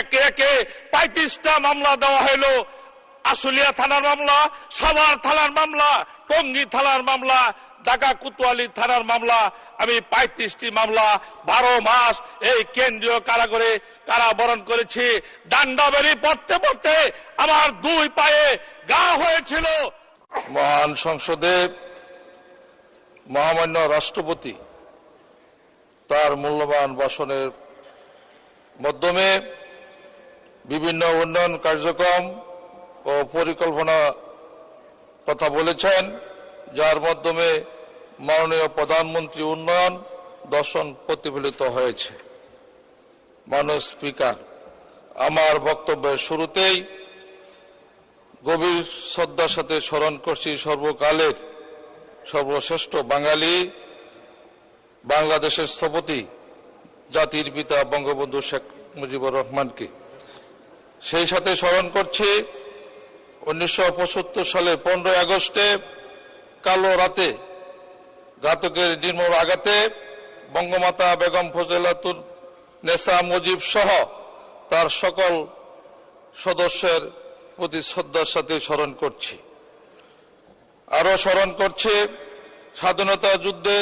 একে একে 35টা মামলা দেওয়া হলো। আশুলিয়া থানার মামলা, সাভার থানার মামলা, টঙ্গী থানার মামলা, ঢাকা কোতোয়ালি থানার মামলা। আমি 35টি মামলা 12 মাস এই কেন্দ্রীয় কারাগারে কারাবরণ করেছি। ডান্ডা বেরি পড়তে পড়তে আমার 2 পায়ে গা হয়েছিল। মহান সংসদে মহামান্য রাষ্ট্রপতি তার মূল্যবান ভাষণের মাধ্যমে বিভিন্ন উন্নয়ন কার্যক্রম ও পরিকল্পনা কথা বলেছেন, যার মাধ্যমে মাননীয় প্রধানমন্ত্রী উন্নয়ন দর্শন প্রতিফলিত হয়েছে। মাননীয় স্পিকার, আমার বক্তব্যের শুরুতেই গভীর শ্রদ্ধার সাথে স্মরণ করছি সর্বকালের সর্বশ্রেষ্ঠ বাঙালি, বাংলাদেশের স্থপতি, জাতির পিতা বঙ্গবন্ধু শেখ মুজিবুর রহমানকে। সেই সাথে স্মরণ করছি 1975 সালে 15 আগস্টে কালো রাতে ঘাতকের নির্মম আঘাতে বঙ্গমাতা বেগম ফজিলাতুন নেসা মুজিব সহ তার সকল সদস্যের প্রতি শ্রদ্ধার সাথে স্মরণ করছি। আরো স্মরণ করছি স্বাধীনতা যুদ্ধে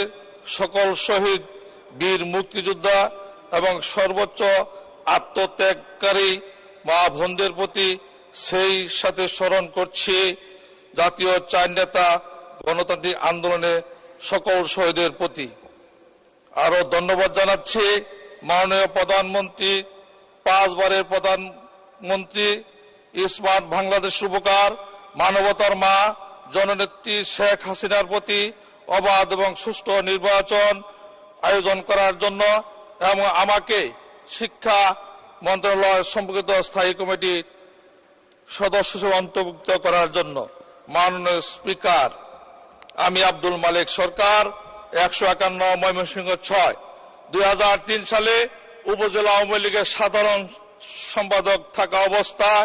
সকল শহীদ বীর মুক্তিযোদ্ধা এবং সর্বোচ্চ আত্মত্যাগকারী মা বোনদের প্রতি। সেই সাথে স্মরণ করছি জাতীয় 4 নেতা গণতান্ত্রিক আন্দোলনে সকল শহীদের প্রতি। আরো ধন্যবাদ জানাচ্ছি মাননীয় প্রধানমন্ত্রী, 5 বারের প্রধানমন্ত্রী, স্মার্ট বাংলাদেশ রূপকার, মানবতার মা জননেত্রী শেখ হাসিনার প্রতি অবাধ এবং সুষ্ঠু নির্বাচন আয়োজন করার জন্য এবং আমাকে শিক্ষা মন্ত্রণালয় সম্পর্কিত স্থায়ী কমিটির সদস্য হিসেবে অন্তর্ভুক্ত করার জন্য। মাননীয় স্পিকার, আমি আব্দুল মালিক সরকার, 151 ময়মনসিংহ 6। 2003 সালে উপজেলা আওয়ামী লীগের সাধারণ সম্পাদক থাকা অবস্থায়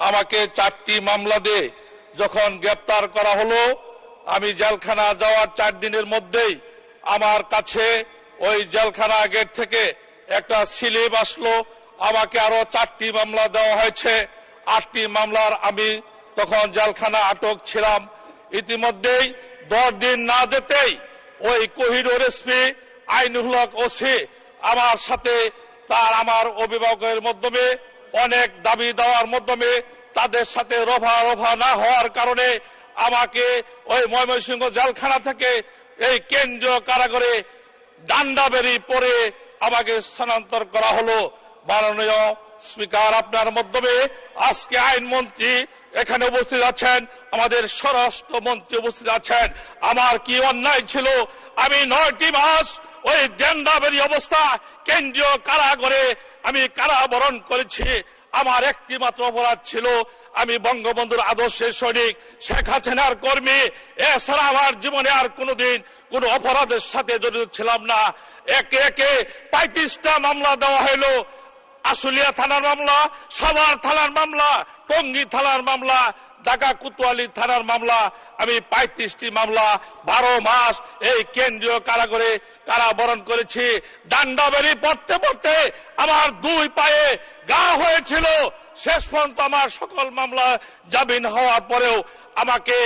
আমাকে 4টি মামলা দিয়ে যখন গ্রেপ্তার করা হলো, আমি জেলখানা যাওয়ার 4 দিনের মধ্যেই আমার কাছে ওই জেলখানা গেট থেকে একটা স্লিপ আসলো। আমাকে আরো 4টি মামলা দেওয়া হয়েছে। 8টি মামলার আমি তখন জেলখানা আটক ছিলাম। ইতিমধ্যেই 10 দিন না যেতেই ওই কোহিনুর এসপি, আইনুল হক ওসি আমার সাথে আমার অভিভাবকের মাধ্যমে অনেক দাবি দেওয়ার মাধ্যমে তাদের সাথে রফা না হওয়ার কারণে আমাকে ওই ময়মনসিংহ জেলখানা থেকে এই কেন্দ্রীয় কারাগারে ডান্ডা বেরি পরে আমাকে স্থানান্তর করা হলো। মাননীয় স্পিকার, আপনার মাধ্যমে আজকে আইনমন্ত্রী এখানে উপস্থিত আছেন, আমাদের স্বরাষ্ট্রমন্ত্রী উপস্থিত আছেন। আমার কি অন্যায় ছিল? আমি 9টি মাস ওই ডান্ডাবেরি অবস্থা কেন্দ্রীয় কারাগারে আমি কারাবরণ করেছি। আমার একটি মাত্র অপরাধ ছিল, আমি বঙ্গবন্ধুর আদর্শের সৈনিক, শেখ হাসিনার কর্মী। এছাড়া আমার জীবনে আর কোনোদিন কোন অপরাধের সাথে জড়িত ছিলাম না। একে একে 35টা মামলা দেওয়া হলো। আশুলিয়া থানার মামলা, সাভার থানার মামলা, টঙ্গী থানার মামলা, ঢাকা কোতোয়ালি থানার মামলা। আমি 35টি মামলা 12 মাস এই কেন্দ্রীয় কারাগারে কারাবরণ করেছি। ডান্ডা বেরি পড়তে পড়তে আমার 2 পায়ে গা হয়েছিল। শেষ পর্যন্ত আমার সকল মামলা জামিন হওয়ার পরেও আমাকে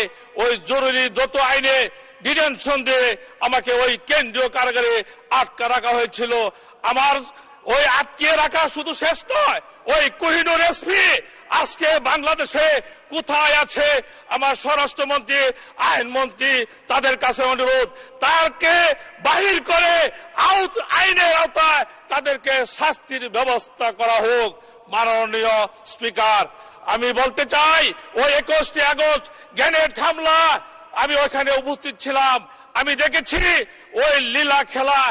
ওই জরুরি দ্রুত আইনে ডিটেনশন দিয়ে আমাকে ওই কেন্দ্রীয় কারাগারে আটকা রাখা হয়েছিল। আমার ওই আটকে রাখা শুধু শেষ নয়, ওই কোহিনুর এসপি আজকে বাংলাদেশে কোথায় আছে? আমার স্বরাষ্ট্রমন্ত্রী, আইনমন্ত্রী, তাদের কাছে অনুরোধ, তাকে বাহির করে আইনের আওতায় তাদেরকে শাস্তির ব্যবস্থা করা হোক। মাননীয় স্পিকার, আমি বলতে চাই, ওই 21 আগস্ট গ্রেনেড হামলা আমি ওখানে উপস্থিত ছিলাম। আমি দেখেছি ওই লীলা খেলা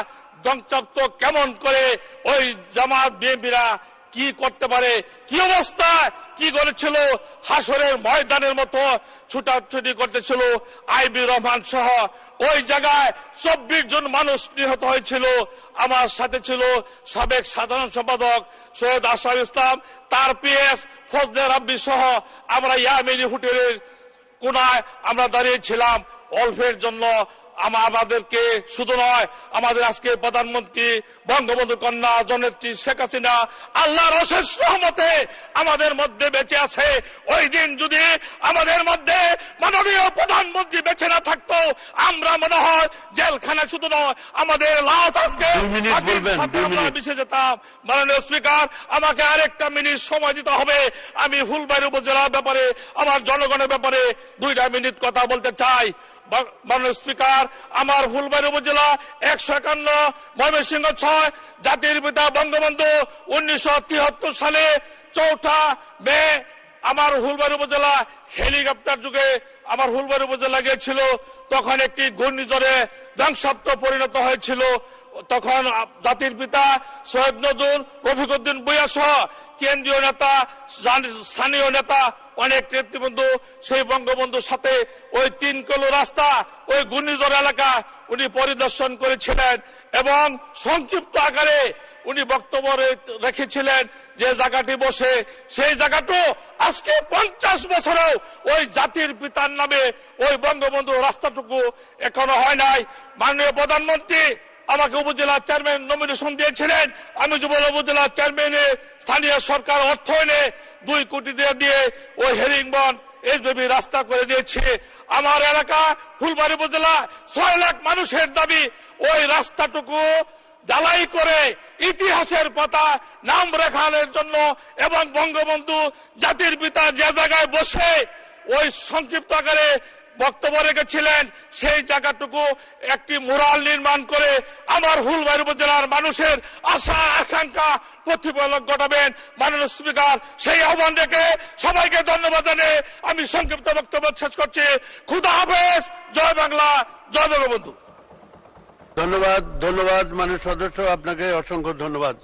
ধ্বংসাত্ম কেমন করে ওই জামাত বিএনপিরা কি করতে পারে, কি অবস্থা কি করেছিল। হাসরের ময়দানের মতো ছুটাছুটি করতেছিল। আইবি রহমান সহ ওই জায়গায় 24 জন মানুষ নিহত হয়েছিল। আমার সাথে ছিল সাবেক সাধারণ সম্পাদক সৈয়দ আশরাফুল ইসলাম, তার পিএস ফজলে রাব্বি সহ আমরা ইয়ামিনী হোটেলের কোনায় আমরা দাঁড়িয়েছিলাম। অল্পের জন্য আমাদেরকে শুধু নয়, আমাদের আজকে প্রধানমন্ত্রী বঙ্গবন্ধু কন্যা জননেত্রী শেখ হাসিনা আল্লাহর অশেষ রহমতে আমাদের মধ্যে বেঁচে আছে। ওই দিন যদি আমাদের মধ্যে মাননীয় প্রধানমন্ত্রী বেঁচে না থাকতো, আমরা মনে হয় জেলখানা শুধু নয়, আমাদের লাশ আজকে মিশে যেতাম। মাননীয় স্পিকার, আমাকে আরেকটা মিনিট সময় দিতে হবে। আমি ফুলবাড়ী উপজেলার ব্যাপারে, আমার জনগণের ব্যাপারে 2 মিনিট কথা বলতে চাই। মাননীয় স্পিকার, আমার ফুলবাড়ী উপজেলা 151, ময়মনসিংহ 6, জাতির পিতা বঙ্গবন্ধু 1973 সালে 4 মে আমার ফুলবাড়ী উপজেলা হেলিকপ্টার যুগে আমার ফুলবাড়ী উপজেলা গিয়েছিল। তখন একটি ঘূর্ণিঝড়ে ধ্বংসাত্মক পরিণত হয়েছিল। তখন জাতির পিতা শহীদ নজরুল, রফিকুদ্দিন ভূঁইয়া সহ কেন্দ্রীয় নেতা, স্থানীয় নেতা, অনেক নেতৃবৃন্দ সেই বঙ্গবন্ধুর সাথে ওই 3 কিলো রাস্তা, ওই ঘূর্ণিঝড় এলাকা উনি পরিদর্শন করেছিলেন এবং সংক্ষিপ্ত আকারে উনি বক্তব্য রেখেছিলেন যে জায়গাটি বসে, সেই জায়গাটা আজকে 50 বছরেও ওই জাতির পিতার নামে ওই বঙ্গবন্ধু রাস্তাটুকু এখনো হয় নাই। মাননীয় প্রধানমন্ত্রী আমাকে উপজেলা চেয়ারম্যান নমিনেশন দিয়েছিলেন। আমি যুব উপজেলা চেয়ারম্যানে স্থানীয় সরকার অর্থ এনে 2 কোটি টাকা দিয়ে ওই হেরিংবন এইচবিবি রাস্তা করে দিয়েছে। আমার এলাকা ফুলবাড়ী উপজেলা 6 লাখ মানুষের দাবি ওই রাস্তাটুকু ঢালাই করে ইতিহাসের পাতা নাম রেখানোর জন্য এবং বঙ্গবন্ধু জাতির পিতা যে জায়গায় বসে ওই সংক্ষিপ্ত আকারে বক্তব্য রেখেছিলেন, সেই জায়গাটুকু একটি মুরাল নির্মাণ করে আমার ফুলবাড়ী উপজেলার মানুষের আশা আকাঙ্ক্ষা প্রতিফলন ঘটাবেন। মাননীয় স্পিকার, সেই আহ্বান রেখে সবাইকে ধন্যবাদ জানিয়ে আমি সংক্ষিপ্ত বক্তব্য শেষ করছি। খুদা হাফেজ। জয় বাংলা, জয় বঙ্গবন্ধু। ধন্যবাদ। ধন্যবাদ মাননীয় সদস্য, আপনাকে অসংখ্য ধন্যবাদ।